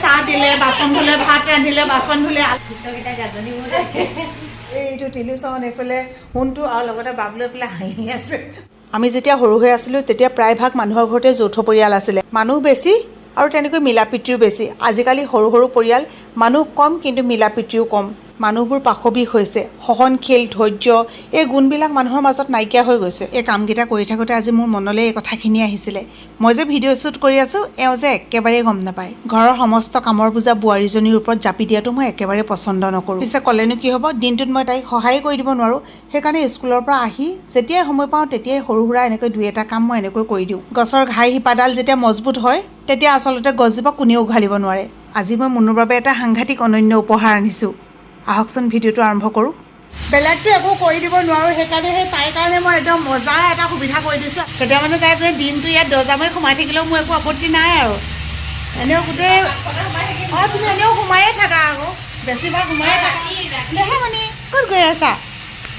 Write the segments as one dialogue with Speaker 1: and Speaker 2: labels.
Speaker 1: চাহ দিলে, বাচন ধুলে, ভাত ৰান্ধিলে, বাচন ধুলে। এইটো টিলিচন এইফালে সোণটো আৰু লগতে বাবলু এইফালে হাঁহি আছে। আমি যেতিয়া সৰু হৈ আছিলোঁ তেতিয়া প্ৰায়ভাগ মানুহৰ ঘৰতে যৌথ পৰিয়াল আছিলে। মানুহ বেছি আৰু তেনেকৈ মিলা প্ৰীতিও বেছি। আজিকালি সৰু সৰু পৰিয়াল, মানুহ কম কিন্তু মিলা প্ৰীতিও কম। মানুহবোৰ পাশবিক হৈছে, সহনশীল, ধৈৰ্য, এই গুণবিলাক মানুহৰ মাজত নাইকিয়া হৈ গৈছে। এই কামকেইটা কৰি থাকোঁতে আজি মোৰ মনলৈ এই কথাখিনি আহিছিলে। মই যে ভিডিঅ' শ্বুট কৰি আছোঁ, এওঁ যে একেবাৰেই গম নাপায়। ঘৰৰ সমস্ত কামৰ বোজা বোৱাৰীজনীৰ ওপৰত জাপি দিয়াটো মই একেবাৰে পচন্দ নকৰোঁ। পিছে ক'লেনো কি হ'ব, দিনটোত মই তাইক সহায় কৰি দিব নোৱাৰোঁ। সেইকাৰণে স্কুলৰ পৰা আহি যেতিয়াই সময় পাওঁ তেতিয়াই সৰু সুৰা এনেকৈ দুই এটা কাম মই এনেকৈ কৰি দিওঁ। গছৰ ঘাই শিপাডাল যেতিয়া মজবুত হয় তেতিয়া আচলতে গছজোপা কোনেও উঘালিব নোৱাৰে। আজি মই মুনুৰ বাবে এটা সাংঘাতিক অনন্য উপহাৰ আনিছোঁ। আহকচোন ভিডিঅ'টো আৰম্ভ কৰোঁ। বেলেগটো একো কৰি দিব নোৱাৰোঁ, সেইকাৰণে তাইৰ কাৰণে মই একদম মজা এটা সুবিধা কৰি দিছোঁ। তেতিয়া মানে তাই দিনটো ইয়াত দৰ্জা মাৰি সোমাই থাকিলেও মোৰ একো আপত্তি নাই আৰু। এনেও গোটেই তুমি এনেও সোমায়ে থাকা, আকৌ বেছিভাগ সোমায়ে থাকা। দেহা মানে ক'ত গৈ আছা?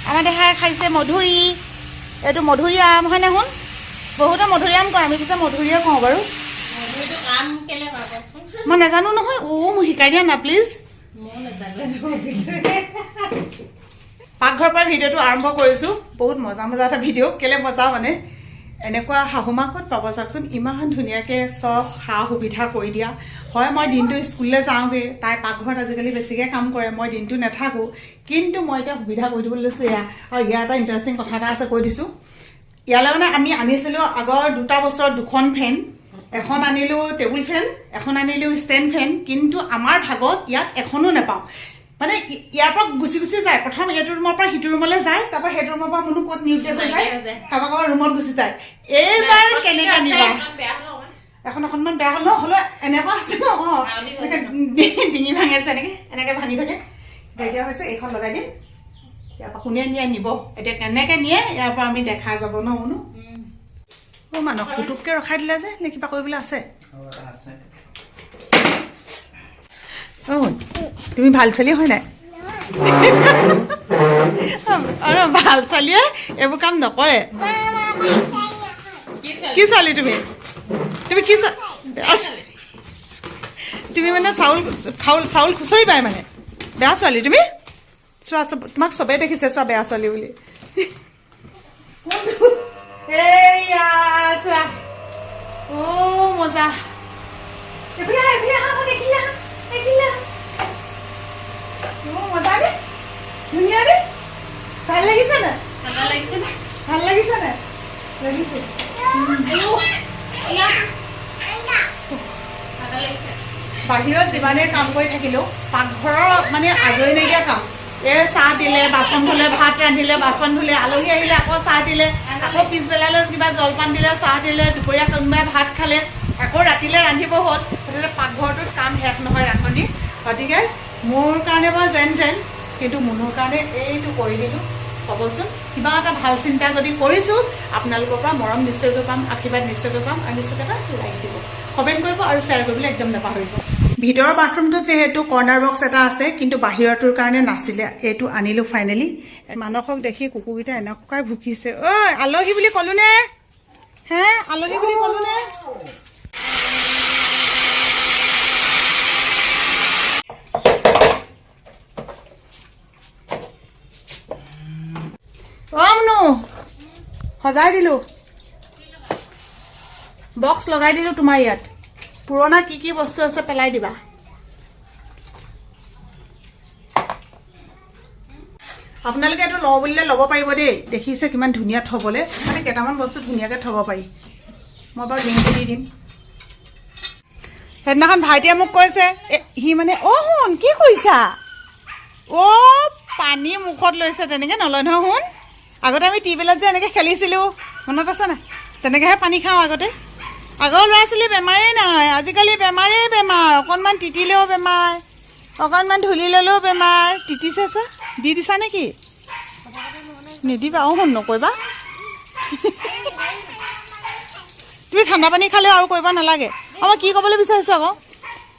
Speaker 1: আমাৰ দেহাই খাইছে মধুৰি, এইটো মধুৰিআম হয়নে? শুন, বহুতে মধুৰিআম কয়, আমি পিছে মধুৰিয়ে কওঁ বাৰু। মই নাজানো নহয়। মোক শিকাই দিয়া না প্লিজ। পাকঘৰৰ পৰা ভিডিঅ'টো আৰম্ভ কৰিছোঁ। বহুত মজা মজা এটা ভিডিঅ'। কেলৈ মজা মানে, এনেকুৱা শাহুমা ক'ত পাব চাওকচোন, ইমান ধুনীয়াকৈ চব সা সুবিধা কৰি দিয়া হয়। মই দিনটো স্কুললৈ যাওঁগৈ, তাই পাকঘৰত আজিকালি বেছিকৈ কাম কৰে, মই দিনটো নাথাকোঁ, কিন্তু মই এতিয়া সুবিধা কৰি দিবলৈ লৈছোঁ এয়া। আৰু ইয়াৰ এটা ইণ্টাৰেষ্টিং কথা এটা আছে, কৈ দিছোঁ। ইয়ালৈ মানে আমি আনিছিলোঁ আগৰ 2 বছৰত 2খন ফেন, এখন আনিলোঁ টেবুল ফেন, এখন আনিলোঁ ষ্টেণ্ড ফেন, কিন্তু আমাৰ ভাগত ইয়াত এখনো নাপাওঁ। মানে ইয়াৰ পৰা গুচি গুচি যায়, প্ৰথম এইটো ৰুমৰ পৰা সিটো ৰুমলৈ যায়, তাৰপৰা সেইটো ৰুমৰ পৰা কোনো ক'ত নিউটে হৈ যায়, কাৰোবাৰ কাৰোবাৰ ৰুমত গুচি যায়। এইবাৰ কেনেকৈ নিবা? এখন অকণমান বেয়া হ'ল ন, হ'লেও এনেকুৱা আছে ন, এনেকৈ ডিঙি ভাঙি আছে, এনেকৈ ভাঙি থাকে। এতিয়া হৈছে এইখন লগাই দিম, ইয়াৰ পৰা কোনে নিব, এতিয়া কেনেকৈ নিয়ে ইয়াৰ পৰা আমি দেখা যাব ন। শুনো মানুহ পুতুককৈ ৰখাই দিলে যে, নে কিবা কৰিবলৈ আছে? তুমি ভাল ছোৱালী হয় নাই? ভাল ছোৱালীয়ে এইবোৰ কাম নকৰে। কি ছোৱালী তুমি? তুমি কি তুমি মানে চাউল খুচৰি পাই মানে? বেয়া ছোৱালী তুমি? চোৱা, তোমাক চবেই দেখিছে চোৱা বেয়া ছোৱালী বুলি। এইয়া চোৱা, মজা। মজা নে? ধুনীয়া নে? ভাল লাগিছে নে? ভাল লাগিছে নে? লাগিছে। বাহিৰত যিমানেই কাম কৰি থাকিলেও পাকঘৰৰ মানে আজৰি নাইকিয়া কাম। চাহ দিলে, বাচন ধুলে, ভাত ৰান্ধিলে, বাচন ধুলে, আলহী আহিলে আকৌ চাহ দিলে, আকৌ পিছবেলালৈ কিবা জলপান দিলে, চাহ দিলে, দুপৰীয়া কোনোবাই ভাত খালে, আকৌ ৰাতিলৈ ৰান্ধিব হ'ল। গতিকে পাকঘৰটোত কাম শেষ নহয় ৰান্ধনি। গতিকে মোৰ কাৰণে বাৰু যেন তেন, কিন্তু মুনুৰ কাৰণে এইটো কৰি দিলোঁ। ক'বচোন, কিবা এটা ভাল চিন্তা যদি কৰিছোঁ, আপোনালোকৰ পৰা মৰম নিশ্চয়কৈ পাম, আশীৰ্বাদ নিশ্চয়কৈ পাম, আৰু নিশ্চয়কৈ এটা লাইক দিব, কমেণ্ট কৰিব আৰু শ্বেয়াৰ কৰিবলৈ একদম নাপাহৰিব। ভিতৰৰ বাথৰুমটোত যিহেতু কৰ্ণাৰ বক্স এটা আছে, কিন্তু বাহিৰটোৰ কাৰণে নাছিলে, এইটো আনিলোঁ ফাইনেলি। মানসক দেখি কুকুৰকেইটা এনেকুৱাই ভুকিছে। আলহী বুলি ক'লো নে? আলহী বুলি ক'লো নে? মুনু সজাই দিলোঁ, বক্স লগাই দিলোঁ তোমাৰ ইয়াত। পুৰণা কি কি বস্তু আছে পেলাই দিবা। আপোনালোকে এইটো লওঁ বুলিলে ল'ব পাৰিব দেই। দেখিছে কিমান ধুনীয়া থ'বলৈ, মানে কেইটামান বস্তু ধুনীয়াকৈ থ'ব পাৰি। মই বাৰু লিংকটো দি দিম। সেইদিনাখন ভাইটিয়ে মোক কৈছে, সি মানে শুন কি কৰিছা? পানী মুখত লৈছে, তেনেকৈ নলয় নহয়। শুন, আগতে আমি টিউবৱেলত যে এনেকৈ খেলিছিলোঁ, মনত আছে নাই? তেনেকৈহে পানী খাওঁ আগতে। আগৰ ল'ৰা ছোৱালী বেমাৰেই নাই, আজিকালি বেমাৰেই বেমাৰ। অকণমান তিতিলেও বেমাৰ, অকণমান ধূলি ল'লেও বেমাৰ। তিতিছে চা, দি দিছা নেকি? নিদিবা, শুন নকৰিবা। তুমি ঠাণ্ডা পানী খালেও আৰু কৰিব নালাগে। মই কি ক'বলৈ বিচাৰিছোঁ আকৌ,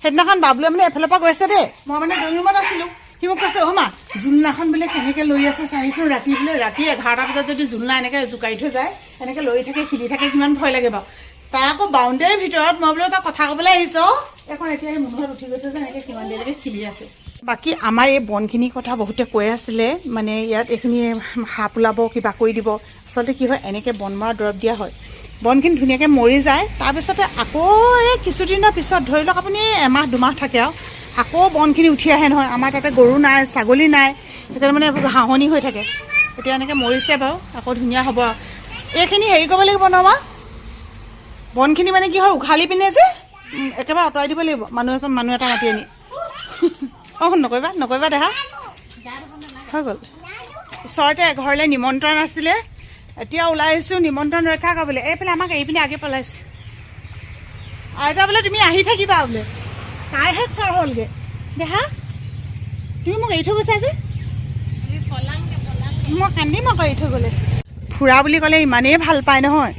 Speaker 1: সেইদিনাখন বাবলুৱে মানে এফালৰ পৰা গৈছে দেই, মই মানে ড্ৰয়িং ৰুমত আছিলোঁ। সি মোক কৈছে, মা জোলনাখন বোলে কেনেকৈ লৈ আছে চাইছোঁ, ৰাতি বোলে, ৰাতি 11টা বজাত যদি জোলনা এনেকৈ জোকাৰি থৈ যায়, এনেকৈ লৈ থাকে, সিলি থাকে, কিমান ভয় লাগে বাৰু। তাৰ আকৌ বাউণ্ডাৰীৰ ভিতৰত মই বোলো এটা কথা ক'বলৈ আহিছ এখন এতিয়া এই মনোহৰত উঠি গৈছে যে এনেকৈ কিমান দেৰিলৈকে খেলি আছে। বাকী আমাৰ এই বনখিনিৰ কথা বহুতে কৈ আছিলে, মানে ইয়াত এইখিনি সাপ ওলাব কিবা কৰি দিব। আচলতে কি হয়, এনেকৈ বন মৰা দৰৱ দিয়া হয়, বনখিনি ধুনীয়াকৈ মৰি যায়। তাৰপিছতে আকৌ এই কিছুদিনৰ পিছত ধৰি লওক আপুনি এমাহ দুমাহ থাকে আৰু আকৌ বনখিনি উঠি আহে নহয়। আমাৰ তাতে গৰু নাই, ছাগলী নাই, সেইকাৰণে মানে এইবোৰ ঘাঁহনি হৈ থাকে। এতিয়া এনেকৈ মৰিছে বাৰু, আকৌ ধুনীয়া হ'ব। এইখিনি হেৰি কৰিব লাগিব নমা, বনখিনি মানে কি হয় উঘালি পিনে যে একেবাৰে আঁতৰাই দিব লাগিব, মানুহ এটা মাতি আনি। অঁ নকৰিবা দেহা হৈ গ'ল। ওচৰতে এঘৰলৈ নিমন্ত্ৰণ আছিলে, এতিয়া ওলাই আহিছোঁ নিমন্ত্ৰণ ৰক্ষা কৰিবলৈ। এইফালে আমাক এৰি পিনে আগে পেলাইছে। আইতা বোলে তুমি আহি থাকিবা বোলে, তাইহে খৰ হ'লগৈ। দেহা তুমি মোক এৰি থৈ গৈছা যে, মই কান্দিম আকৌ এৰি থৈ গ'লে। ফুৰা বুলি ক'লে ইমানেই ভাল পায় নহয়।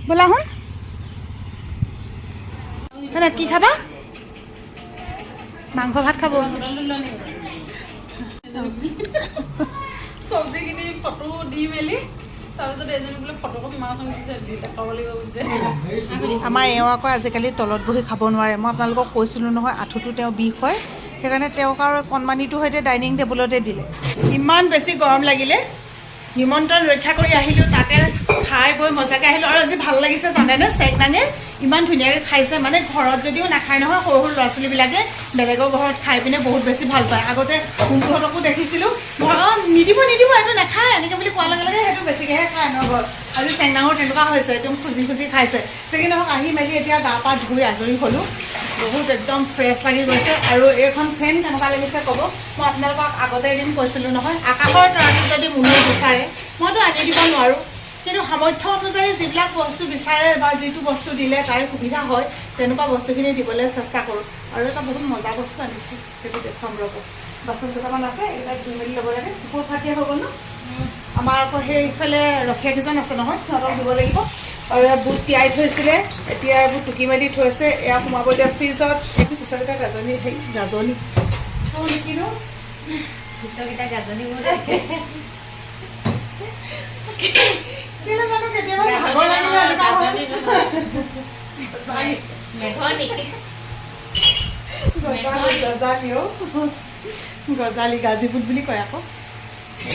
Speaker 1: ব'লা শুন কি খাবা? মাংস ভাত খাব।
Speaker 2: চব্জিখিনি ফটো দি মেলি তাৰপিছত এজনী বোলে ফটোকপি মাৰচোন দেখাব লাগিব বুজিছে।
Speaker 1: আমাৰ এওঁ আকৌ আজিকালি তলত বহি খাব নোৱাৰে। মই আপোনালোকক কৈছিলোঁ নহয়, আঁঠুটো তেওঁ বিষ হয়, সেইকাৰণে তেওঁক আৰু কণমানিটোৰ সৈতে ডাইনিং টেবুলতে দিলে। ইমান বেছি গৰম লাগিলে, নিমন্ত্ৰণ ৰক্ষা কৰি আহিলোঁ, তাতে খাই বৈ মজাকৈ আহিলোঁ। আৰু আজি ভাল লাগিছে জানেনে, চেংনাঙে ইমান ধুনীয়াকৈ খাইছে। মানে ঘৰত যদিও নাখায় নহয়, সৰু সৰু ল'ৰা ছোৱালীবিলাকে বেলেগৰ ঘৰত খাই পিনে বহুত বেছি ভাল পায়। আগতে কুকুৰহঁতকো দেখিছিলোঁ, ঘৰত নিদিব এইটো নাখায় এনেকৈ বুলি কোৱাৰ লগে লগে সেইটো বেছিকৈহে খায় ন ঘৰত। আজি চেংনাঙৰ তেনেকুৱা হৈছে, একদম খুজি খাইছে। যি নহওক আহি মেলি এতিয়া গা পা ধুই আজৰি হ'লোঁ, বহুত একদম ফ্ৰেছ লাগি গৈছে। আৰু এইখন ফেন কেনেকুৱা লাগিছে ক'ব। মই আপোনালোকক আগতে এদিন কৈছিলোঁ নহয়, আকাশৰ তৰাটো যদি মুনুৱে বিচাৰে মইতো আনি দিব নোৱাৰোঁ, কিন্তু সামৰ্থ্য অনুযায়ী যিবিলাক বস্তু বিচাৰে বা যিটো বস্তু দিলে তাইৰ সুবিধা হয়, তেনেকুৱা বস্তুখিনি দিবলৈ চেষ্টা কৰোঁ। আৰু এটা বহুত মজা বস্তু আনিছোঁ, সেইটো দেখুৱাম ৰ'ব। বাচন দুটামান আছে, এইবিলাক ধুই মেলি ল'ব লাগে। কুকুৰ ফাটিয়ে হৈ গ'ল ন। আমাৰ আকৌ সেইফালে ৰখীয়াকেইজন আছে নহয়, সিহঁতক দিব লাগিব। আৰু বুট তিয়াই থৈছিলে, এতিয়া এইবোৰ টুকি মেলি থৈছে, এয়া সোমাব এতিয়া ফ্ৰিজত। এইটো পিছৰকেইটা গাজনি কিনো
Speaker 2: পিছৰকেইটা গাজনি
Speaker 1: জানো কেতিয়াবা ভাগৰ লাগিলে গজালি গাজি বুট বুলি কয় আকৌ।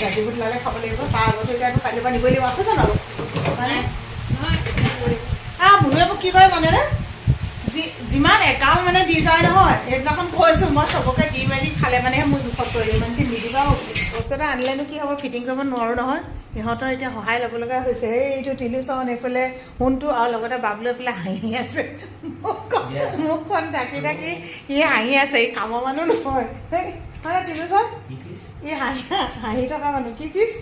Speaker 1: গাজি বুট ল'লে খাব লাগিব। তাৰ আগতো এতিয়া কালিৰ পৰা নিব লাগিব, আছে জানো আৰু মুনুৱে মোক কি কৰে জানেনে, যিমান একাউণ্ট মানে দি যায় নহয়, সেইদিনাখন কৈছোঁ মই চবকে দি মেলি খালে মানেহে মোৰ জোখত কৰিলে, ইমানখিনি নিদিবা। বস্তু এটা আনিলেনো কি হ'ব, ফিটিং কৰিব নোৱাৰোঁ নহয়। সিহঁতৰ এতিয়া সহায় ল'ব লগা হৈছে। এইটো টিলুচন এইফালে সোণটো আৰু লগতে বাবলৈ পেলাই হাঁহি আছে, মুখখন ঢাকি ই হাঁহি আছে। এই কামৰ মানুহ নহয় মানে টিলুচন, ই হাঁহি থকা মানুহ। কি পিছ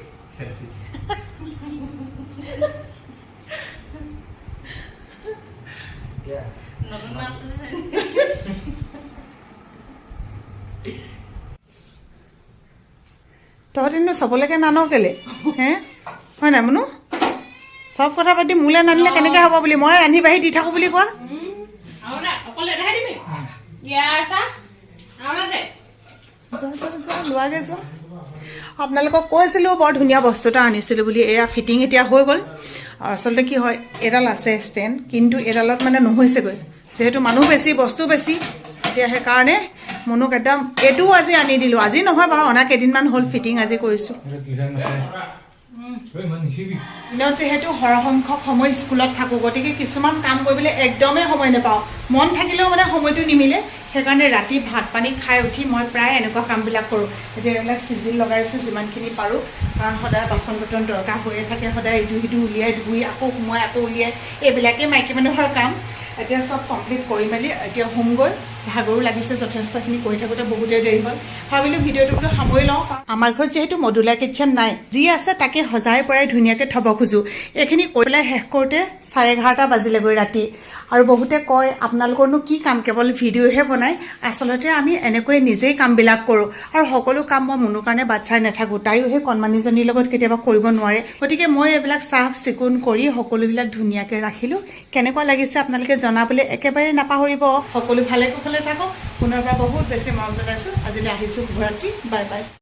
Speaker 1: তহঁতিনো চবলৈকে নান কেলে হে, হয় নাই মুনু? চব কথা পাতি মোলৈ নানিলে কেনেকৈ হ'ব বুলি, মই ৰান্ধি বাঢ়ি দি থাকোঁ বুলি কোৱা। লোৱাগৈ যোৱা। আপোনালোকক কৈছিলোঁ বৰ ধুনীয়া বস্তু এটা আনিছিলোঁ বুলি। এয়া ফিটিং এতিয়া হৈ গ'ল। আচলতে কি হয়, এডাল আছে ষ্টেণ্ড, কিন্তু এডালত মানে নহৈছেগৈ, যিহেতু মানুহ বেছি বস্তু বেছি। এতিয়া সেইকাৰণে মুনুক একদম এইটোও আজি আনি দিলোঁ। আজি নহয় বাৰু, অনা কেইদিনমান হ'ল, ফিটিং আজি কৰিছোঁ। দিনত যিহেতু সৰহসংখ্যক সময় স্কুলত থাকোঁ, গতিকে কিছুমান কাম কৰিবলৈ একদমেই সময় নাপাওঁ। মন থাকিলেও মানে সময়টো নিমিলে। সেইকাৰণে ৰাতি ভাত পানী খাই উঠি মই প্ৰায় এনেকুৱা কামবিলাক কৰোঁ। এতিয়া এইবিলাক চিজিল লগাইছোঁ যিমানখিনি পাৰোঁ, কাৰণ সদায় বাচন বৰ্তন দৰকাৰ হৈয়ে থাকে। সদায় ইটো সিটো উলিয়াই ধুই আকৌ সোমোৱাই আকৌ উলিয়াই, এইবিলাকেই মাইকী মানুহৰ কাম। এতিয়া চব কমপ্লিট কৰি মেলি এতিয়া হোমগৈ। ভাগৰো লাগিছে যথেষ্টখিনি, কৰি থাকোঁতে বহুতেই দেৰি হ'ল। ভাবিলোঁ ভিডিঅ'টো বোলো সামৰি লওঁ। আমাৰ ঘৰত যিহেতু মডুলাৰ কিটচেন নাই, যি আছে তাকে সজাই পৰাই ধুনীয়াকৈ থ'ব খোজোঁ। এইখিনি কৰি পেলাই শেষ কৰোঁতে 11:30 বাজিলেগৈ ৰাতি। আৰু বহুতে কয় আপোনালোকৰনো কি কাম, কেৱল ভিডিঅ'হে বনায়। আচলতে আমি এনেকৈ নিজেই কামবিলাক কৰোঁ। আৰু সকলো কাম মই মুনুৰ কাৰণে বাদ চাই নাথাকোঁ, তাইও সেই কণমানিজনীৰ লগত কেতিয়াবা কৰিব নোৱাৰে। গতিকে মই এইবিলাক চাফ চিকুণ কৰি সকলোবিলাক ধুনীয়াকৈ ৰাখিলোঁ। কেনেকুৱা লাগিছে আপোনালোকে জনাবলৈ একেবাৰে নাপাহৰিব। সকলো ভালে কুশলে থাকক। পুনৰ পৰা বহুত বেছি মৰম জনাইছোঁ। আজিলৈ আহিছোঁ শুভৰাত্ৰি, বাই বাই।